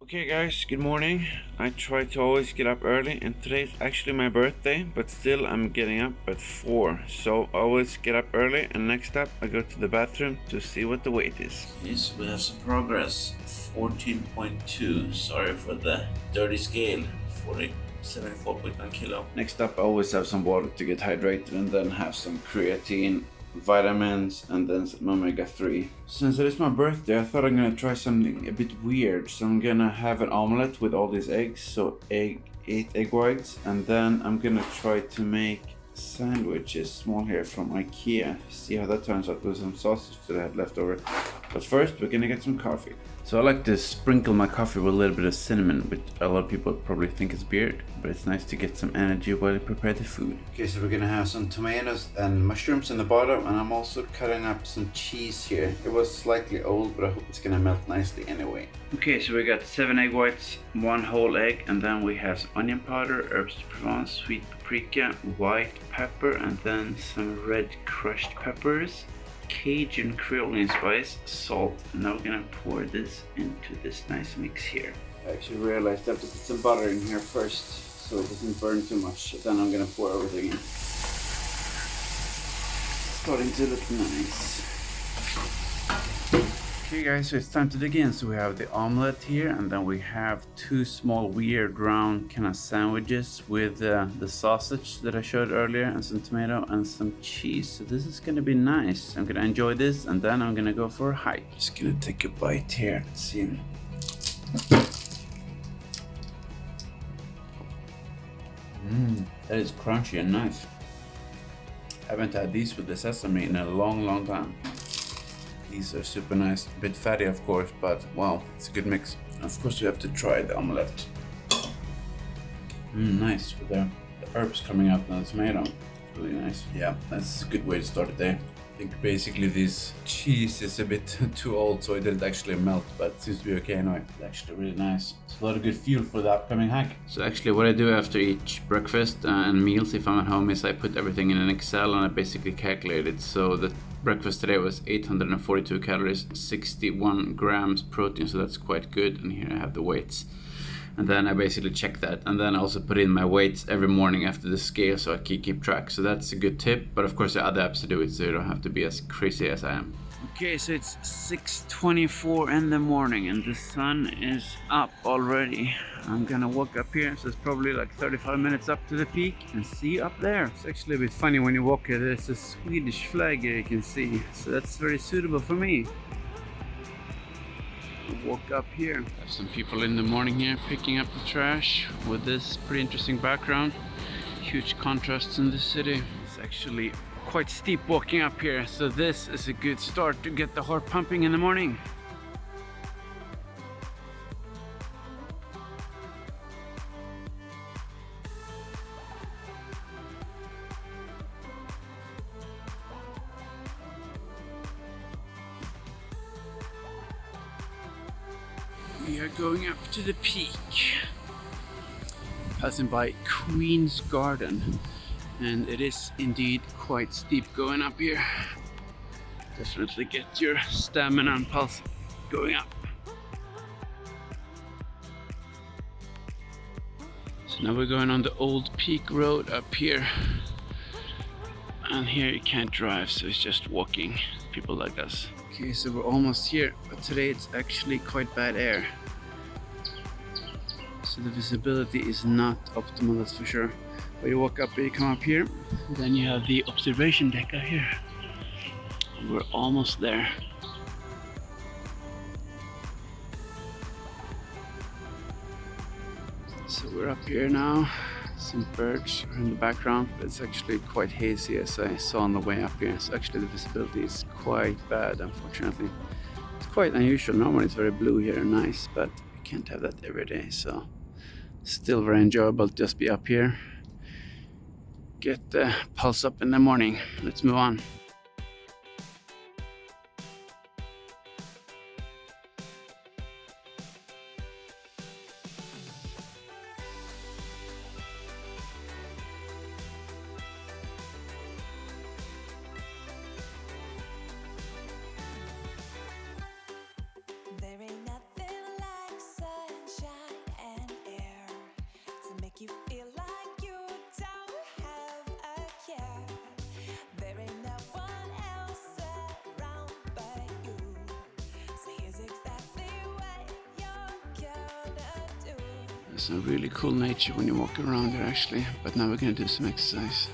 Okay guys, good morning. I try to always get up early and today's actually my birthday, but still I'm getting up at 4. So I always get up early and next up I go to the bathroom to see what the weight is. Yes, we have some progress. 14.2. Sorry for the dirty scale. 74.9 kilo. Next up I always have some water to get hydrated and then have some creatine, vitamins and then some omega-3. Since it is my birthday I thought I'm gonna try something a bit weird. So I'm gonna have an omelette with all these eggs, so 8 egg whites, and then I'm gonna try to make sandwiches, small here from IKEA. See how that turns out with some sausage that I had left over. But first we're gonna get some coffee. So I like to sprinkle my coffee with a little bit of cinnamon, which a lot of people probably think is weird, but it's nice to get some energy while you prepare the food. Okay, so we're gonna have some tomatoes and mushrooms in the bottom, and I'm also cutting up some cheese here. It was slightly old, but I hope it's gonna melt nicely anyway. Okay, so we got 7 egg whites, 1 whole egg, and then we have some onion powder, herbs de Provence, sweet paprika, white pepper, and then some red crushed peppers, Cajun Creole spice, salt. Now we're gonna pour this into this nice mix here. I actually realized I have to put some butter in here first so it doesn't burn too much. Then I'm gonna pour everything in. Starting to look nice. Okay guys, so it's time to dig in. So we have the omelette here, and then we have 2 small weird round kind of sandwiches with the sausage that I showed earlier, and some tomato and some cheese. So this is gonna be nice. I'm gonna enjoy this and then I'm gonna go for a hike. Just gonna take a bite here. Let's see. That is crunchy and nice. Haven't had these with the sesame in a long time. These are super nice. A bit fatty of course, but wow, it's a good mix. Of course we have to try the omelette. Nice with the herbs coming out and the tomato. It's really nice. Yeah, that's a good way to start the day. I think basically this cheese is a bit too old, so it didn't actually melt, but it seems to be okay anyway. It's actually really nice. It's a lot of good fuel for the upcoming hike. So actually what I do after each breakfast and meals if I'm at home is I put everything in an Excel and I basically calculate it. So the breakfast today was 842 calories, 61 grams protein, so that's quite good. And here I have the weights. And then I basically check that, and then I also put in my weights every morning after the scale so I can keep track. So that's a good tip, but of course there are other apps to do it, so you don't have to be as crazy as I am. Okay, so it's 6:24 in the morning and the sun is up already. I'm gonna walk up here, so it's probably like 35 minutes up to the peak, and see up there. It's actually a bit funny when you walk here, there's a Swedish flag here you can see, so that's very suitable for me. Walk up here. Have some people in the morning here picking up the trash with this pretty interesting background. Huge contrasts in the city. It's actually quite steep walking up here, so this is a good start to get the heart pumping in the morning. We are going up to the peak, passing by Queen's Garden, and it is indeed quite steep going up here. Definitely get your stamina and pulse going up. So now we're going on the old peak road up here, and here you can't drive, so it's just walking, people like us. Okay, so we're almost here, but today it's actually quite bad air. So the visibility is not optimal, that's for sure. But you walk up, you come up here, then you have the observation deck out here. We're almost there. So we're up here now. Some birds are in the background, but it's actually quite hazy as I saw on the way up here. So actually the visibility is quite bad, unfortunately. It's quite unusual. Normally it's very blue here and nice, but you can't have that every day. So still very enjoyable to just be up here. Get the pulse up in the morning. Let's move on. There ain't nothing like sunshine. Some really cool nature when you walk around here actually. But now we're gonna do some exercise.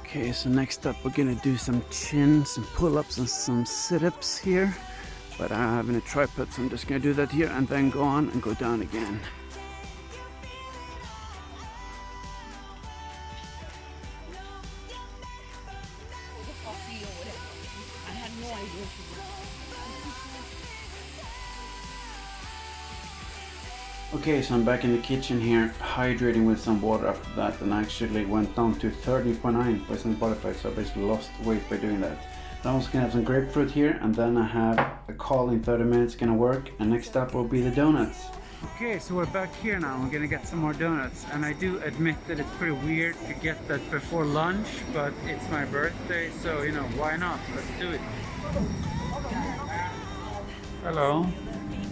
Okay, so next up we're gonna do some chins and pull-ups and some sit-ups here. But I have a tripod, so I'm just gonna do that here and then go on and go down again. Okay, so I'm back in the kitchen here, hydrating with some water after that, and I actually went down to 30.9% body fat, so I basically lost weight by doing that. I'm also gonna have some grapefruit here, and then I have a call in 30 minutes gonna work, and next up will be the donuts. Okay, so we're back here now. I'm gonna get some more donuts, and I do admit that it's pretty weird to get that before lunch, but it's my birthday, so you know, why not? Let's do it. Hello.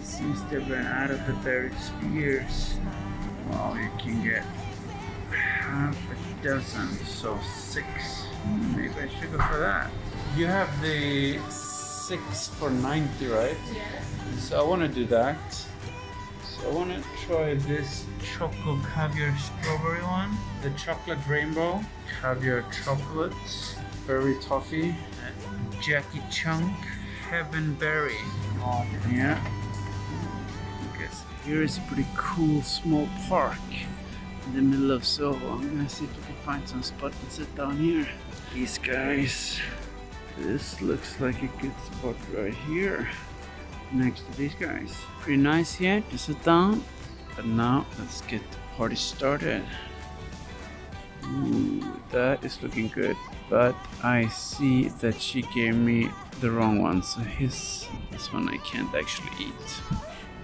Seems they've run out of the berry spears. Well, you can get half a dozen, so 6. Maybe I should go for that. You have the 6 for 90, right? Yeah. So I want to do that. So I want to try this choco caviar strawberry one, the chocolate rainbow, caviar chocolate, berry toffee, Jackie Chunk, heaven berry. Oh, yeah. Here is a pretty cool small park in the middle of Soho. I'm gonna see if we can find some spot to sit down here. These guys. This looks like a good spot right here next to these guys. Pretty nice here to sit down. But now let's get the party started. Ooh, that is looking good. But I see that she gave me the wrong one. So this one I can't actually eat.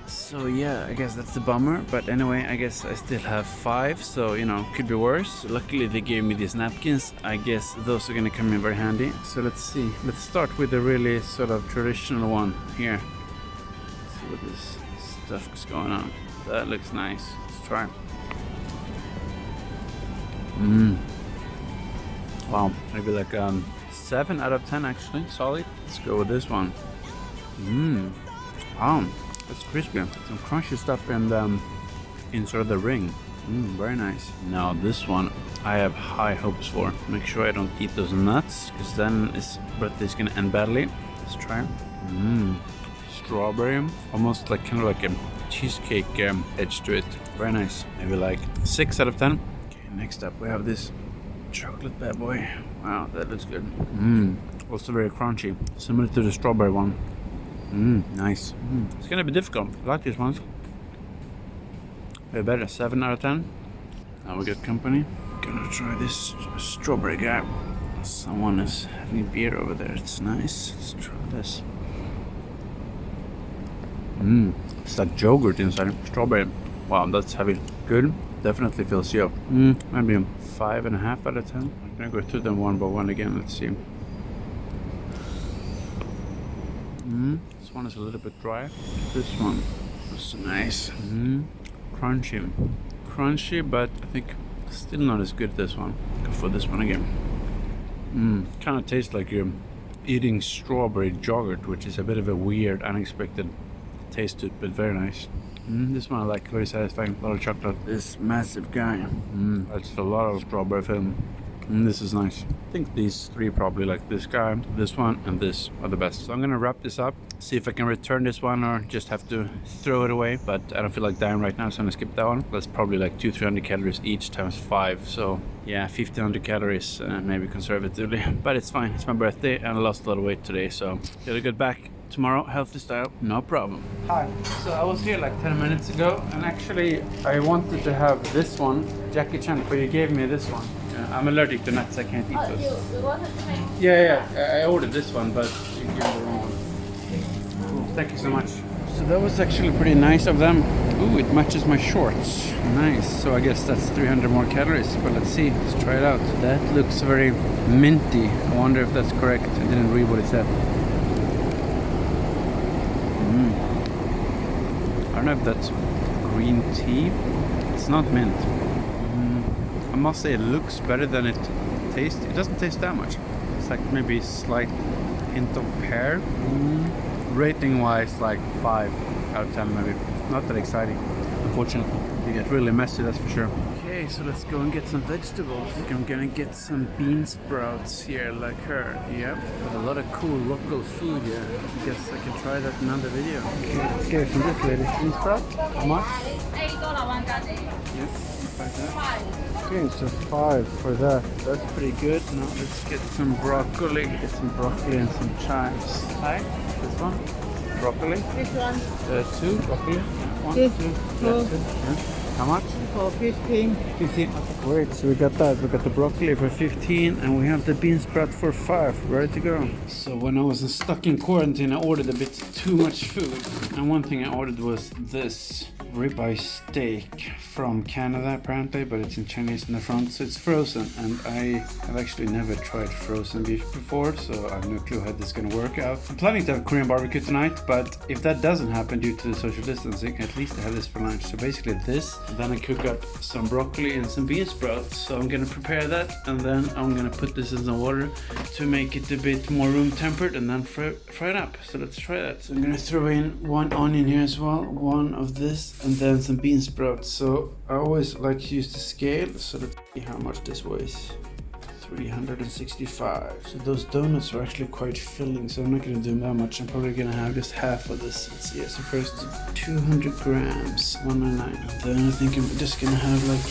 So yeah, I guess that's a bummer, but anyway, I guess I still have 5, so you know, could be worse. Luckily they gave me these napkins. I guess those are gonna come in very handy. So let's see. Let's start with the really sort of traditional one here. Let's see what this stuff is going on. That looks nice. Let's try. Wow, maybe like 7 out of 10 actually, solid. Let's go with this one. Wow. It's crispy. Some crunchy stuff in sort of the ring. Very nice. Now this one I have high hopes for. Make sure I don't eat those nuts, because then this birthday is gonna end badly. Let's try. Strawberry, almost like kind of like a cheesecake edge to it. Very nice. Maybe like 6 out of 10. Okay, next up we have this chocolate bad boy. Wow, that looks good. Also very crunchy, similar to the strawberry one. Nice. It's gonna be difficult. I like these ones. Way better. 7 out of 10. Now we got company. Gonna try this strawberry guy. Someone is having beer over there. It's nice. Let's try this. It's like yogurt inside. Strawberry. Wow, that's heavy. Good. Definitely fills you up. Maybe 5.5 out of 10. I'm gonna go through them one by one again. Let's see. This one is a little bit dry. This one was nice. Crunchy. Crunchy, but I think still not as good as this one. Go for this one again. Kind of tastes like you're eating strawberry yogurt, which is a bit of a weird, unexpected taste to it, but very nice. This one I like, very satisfying. A lot of chocolate. This massive guy. That's a lot of strawberry film. This is nice. I think these 3 probably, like this guy, this one, and this are the best. So I'm gonna wrap this up, see if I can return this one or just have to throw it away. But I don't feel like dying right now, so I'm gonna skip that one. That's probably like 200-300 calories each times 5. So yeah, 1,500 calories, maybe conservatively. But it's fine. It's my birthday and I lost a lot of weight today, so gotta get back tomorrow, healthy style, no problem. Hi, so I was here like 10 minutes ago, and actually I wanted to have this one, Jackie Chan, but you gave me this one. I'm allergic to nuts, I can't eat those. You wanted to make? Yeah, I ordered this one, but you gave me the wrong one. Cool, thank you so much. So that was actually pretty nice of them. Ooh, it matches my shorts. Nice, so I guess that's 300 more calories, but let's see, let's try it out. That looks very minty. I wonder if that's correct. I didn't read what it said. I don't know if that's green tea. It's not mint. I must say it looks better than it tastes. It doesn't taste that much. It's like maybe a slight hint of pear. Rating wise, like 5 out of 10 maybe. Not that exciting. unfortunately. They get really messy, that's for sure. Okay, so let's go and get some vegetables. I think I'm gonna get some bean sprouts here, like her. Yep, with a lot of cool local food here. I guess I can try that in another video. Okay, let's get it from this lady. Bean sprout? How much? $8 one galley. Yep, like that. 5. Okay, so 5 for that. That's pretty good. Now let's get some broccoli. Get some broccoli and some chives. Hi, this one. Broccoli. This one 2 broccoli. 1, Yes, 2, two. yeah. How much? for 15. 15. Great, so we got that. We got the broccoli for 15 and we have the bean sprout for 5. Ready to go. So when I was stuck in quarantine, I ordered a bit too much food. And one thing I ordered was this ribeye steak from Canada apparently, but it's in Chinese in the front, so it's frozen. And I have actually never tried frozen beef before, so I have no clue how this is gonna work out. I'm planning to have Korean barbecue tonight, but if that doesn't happen due to the social distancing, at least I have this for lunch. So basically this, then I cook up some broccoli and some bean sprouts. So I'm gonna prepare that, and then I'm gonna put this in the water to make it a bit more room tempered, and then fry it up. So let's try that. So I'm gonna throw in 1 onion here as well, 1 of this, and then some bean sprouts. So I always like to use the scale, so let's see how much this weighs. 365. So those donuts are actually quite filling, so I'm not gonna do that much. I'm probably gonna have just half of this. Let's see. So first 200 grams, 199. And then I think I'm just gonna have like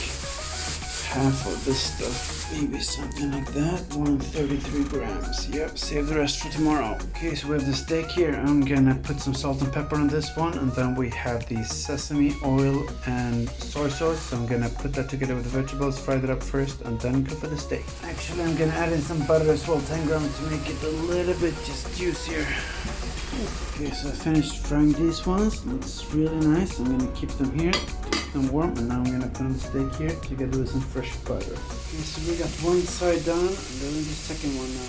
half of this stuff, maybe something like that. 133 grams. Yep, save the rest for tomorrow. Okay, so we have the steak here. I'm gonna put some salt and pepper on this one, and then we have the sesame oil and soy sauce. So I'm gonna put that together with the vegetables, fry that up first, and then go for the steak. Actually, I'm gonna add in some butter as well, 10 grams, to make it a little bit just juicier. Okay, so I finished frying these ones. Looks really nice. I'm gonna keep them here, keep them warm, and now I'm gonna put on the steak here together with some fresh butter. Okay, so we got one side done, and then the second one now.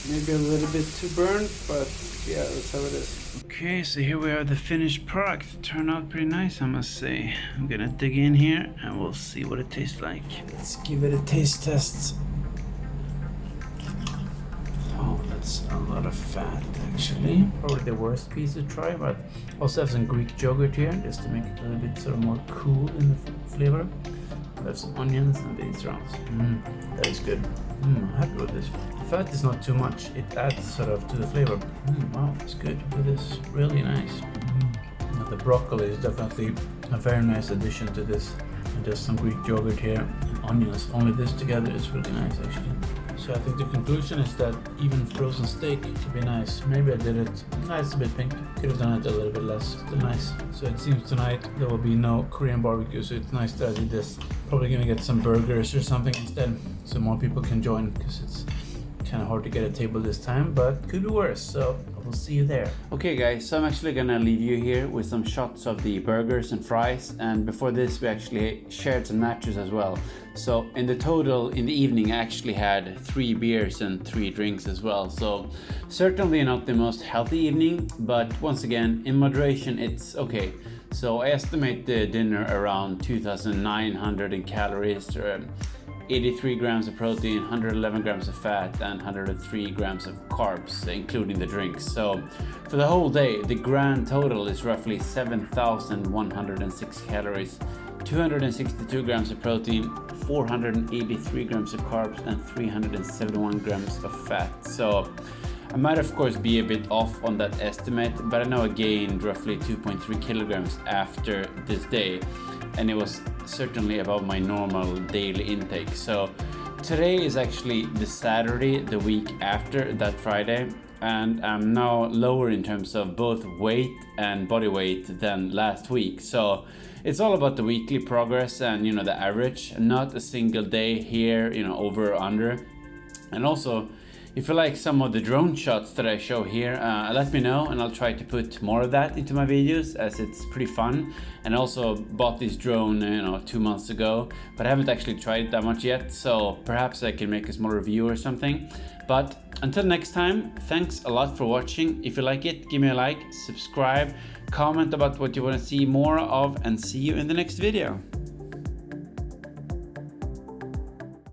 Maybe a little bit too burnt, but yeah, that's how it is. Okay, so here we are, the finished product. Turned out pretty nice, I must say. I'm gonna dig in here and we'll see what it tastes like. Let's give it a taste test. Oh, that's a lot of fat actually. Probably the worst piece to try, but also have some Greek yogurt here just to make it a little bit sort of more cool in the flavor. I have some onions and bean sprouts. That is good. I'm happy with this. The fat is not too much. It adds sort of to the flavor. Wow, it's good. It is really nice. Now the broccoli is definitely a very nice addition to this. And just some Greek yogurt here and onions. Only this together is really nice actually. So I think the conclusion is that even frozen steak could be nice. Maybe I did it. No, it's a bit pink. Could have done it a little bit less. Still nice. So it seems tonight there will be no Korean barbecue, so it's nice that I did this. Probably gonna get some burgers or something instead, so more people can join, because it's kind of hard to get a table this time, but could be worse. So we'll see you there. Okay guys, so I'm actually gonna leave you here with some shots of the burgers and fries, and before this we actually shared some nachos as well. So in the total in the evening I actually had 3 beers and 3 drinks as well. So certainly not the most healthy evening, but once again in moderation it's okay. So I estimate the dinner around 2,900 in calories, 83 grams of protein, 111 grams of fat, and 103 grams of carbs, including the drinks. So for the whole day, the grand total is roughly 7,106 calories, 262 grams of protein, 483 grams of carbs, and 371 grams of fat. So I might of course be a bit off on that estimate, but I know I gained roughly 2.3 kilograms after this day, and it was certainly above my normal daily intake. So today is actually the Saturday, the week after that Friday, and I'm now lower in terms of both weight and body weight than last week. So it's all about the weekly progress and, you know, the average, not a single day here, you know, over or under. And also, if you like some of the drone shots that I show here, let me know and I'll try to put more of that into my videos, as it's pretty fun. And I also bought this drone, 2 months ago, but I haven't actually tried it that much yet, so perhaps I can make a small review or something. But until next time, thanks a lot for watching. If you like it, give me a like, subscribe, comment about what you want to see more of, and see you in the next video.